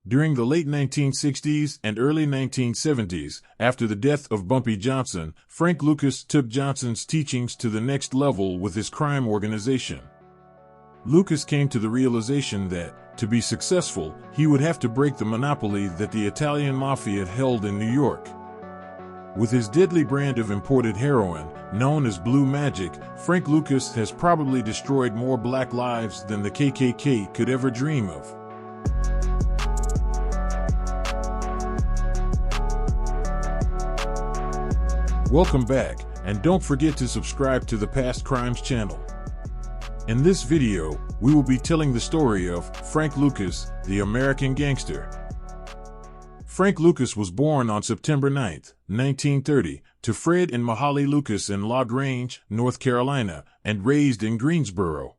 During the late 1960s and early 1970s, after the death of Bumpy Johnson, Frank Lucas took Johnson's teachings to the next level with his crime organization. Lucas came to the realization that, to be successful, he would have to break the monopoly that the Italian mafia held in New York. With his deadly brand of imported heroin, known as Blue Magic, Frank Lucas has probably destroyed more black lives than the KKK could ever dream of. Welcome back, and don't forget to subscribe to the Past Crimes channel. In this video, we will be telling the story of Frank Lucas, the American Gangster. Frank Lucas was born on September 9, 1930, to Fred and Mahalie Lucas in La Grange, North Carolina, and raised in Greensboro.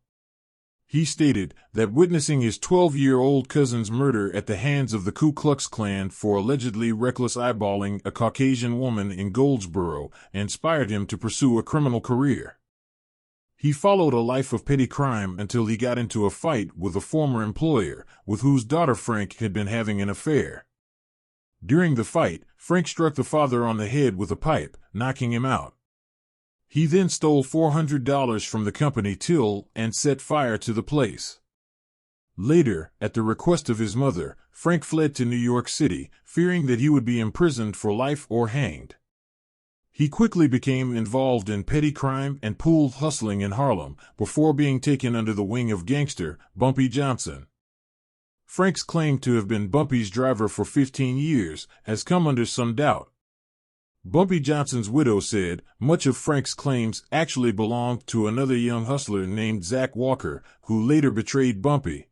He stated that witnessing his 12-year-old cousin's murder at the hands of the Ku Klux Klan for allegedly reckless eyeballing a Caucasian woman in Goldsboro inspired him to pursue a criminal career. He followed a life of petty crime until he got into a fight with a former employer, with whose daughter Frank had been having an affair. During the fight, Frank struck the father on the head with a pipe, knocking him out. He then stole $400 from the company till and set fire to the place. Later, at the request of his mother, Frank fled to New York City, fearing that he would be imprisoned for life or hanged. He quickly became involved in petty crime and pool hustling in Harlem, before being taken under the wing of gangster Bumpy Johnson. Frank's claim to have been Bumpy's driver for 15 years has come under some doubt. Bumpy Johnson's widow said much of Frank's claims actually belonged to another young hustler named Zach Walker, who later betrayed Bumpy.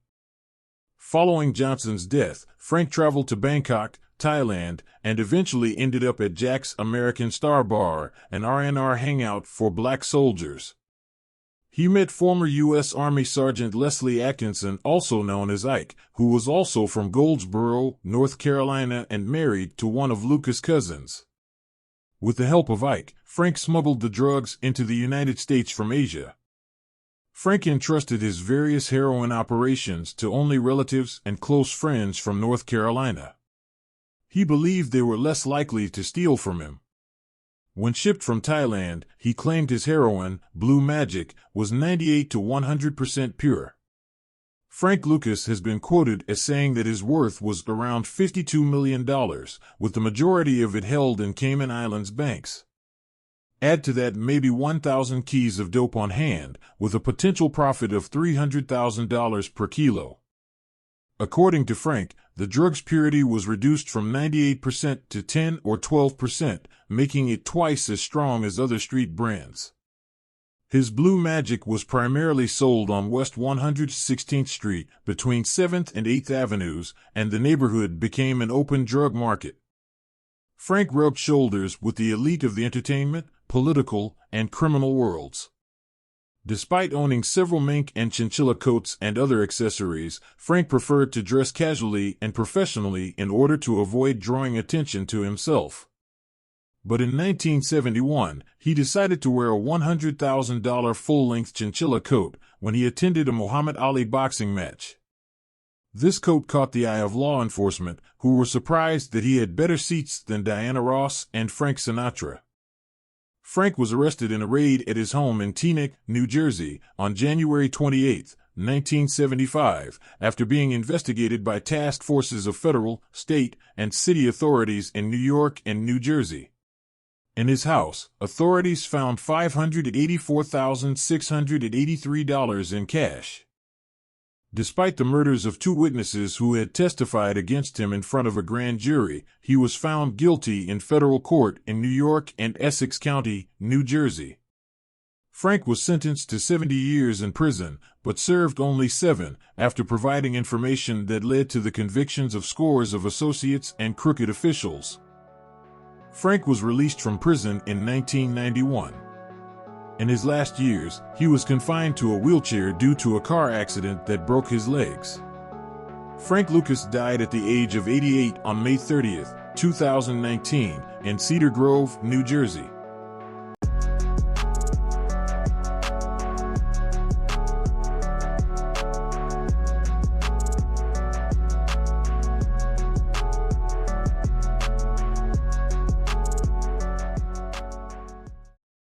Following Johnson's death, Frank traveled to Bangkok, Thailand, and eventually ended up at Jack's American Star Bar, an R&R hangout for black soldiers. He met former U.S. Army Sergeant Leslie Atkinson, also known as Ike, who was also from Goldsboro, North Carolina, and married to one of Lucas' cousins. With the help of Ike, Frank smuggled the drugs into the United States from Asia. Frank entrusted his various heroin operations to only relatives and close friends from North Carolina. He believed they were less likely to steal from him. When shipped from Thailand, he claimed his heroin, Blue Magic, was 98 to 100% pure. Frank Lucas has been quoted as saying that his worth was around $52 million, with the majority of it held in Cayman Islands banks. Add to that maybe 1,000 keys of dope on hand, with a potential profit of $300,000 per kilo. According to Frank, the drug's purity was reduced from 98% to 10 or 12%, making it twice as strong as other street brands. His Blue Magic was primarily sold on West 116th Street, between 7th and 8th Avenues, and the neighborhood became an open drug market. Frank rubbed shoulders with the elite of the entertainment, political, and criminal worlds. Despite owning several mink and chinchilla coats and other accessories, Frank preferred to dress casually and professionally in order to avoid drawing attention to himself. But in 1971, he decided to wear a $100,000 full-length chinchilla coat when he attended a Muhammad Ali boxing match. This coat caught the eye of law enforcement, who were surprised that he had better seats than Diana Ross and Frank Sinatra. Frank was arrested in a raid at his home in Teaneck, New Jersey, on January 28, 1975, after being investigated by task forces of federal, state, and city authorities in New York and New Jersey. In his house, authorities found $584,683 in cash. Despite the murders of two witnesses who had testified against him in front of a grand jury, he was found guilty in federal court in New York and Essex County, New Jersey. Frank was sentenced to 70 years in prison, but served only 7, after providing information that led to the convictions of scores of associates and crooked officials. Frank was released from prison in 1991. In his last years, he was confined to a wheelchair due to a car accident that broke his legs. Frank Lucas died at the age of 88 on May 30, 2019, in Cedar Grove, New Jersey.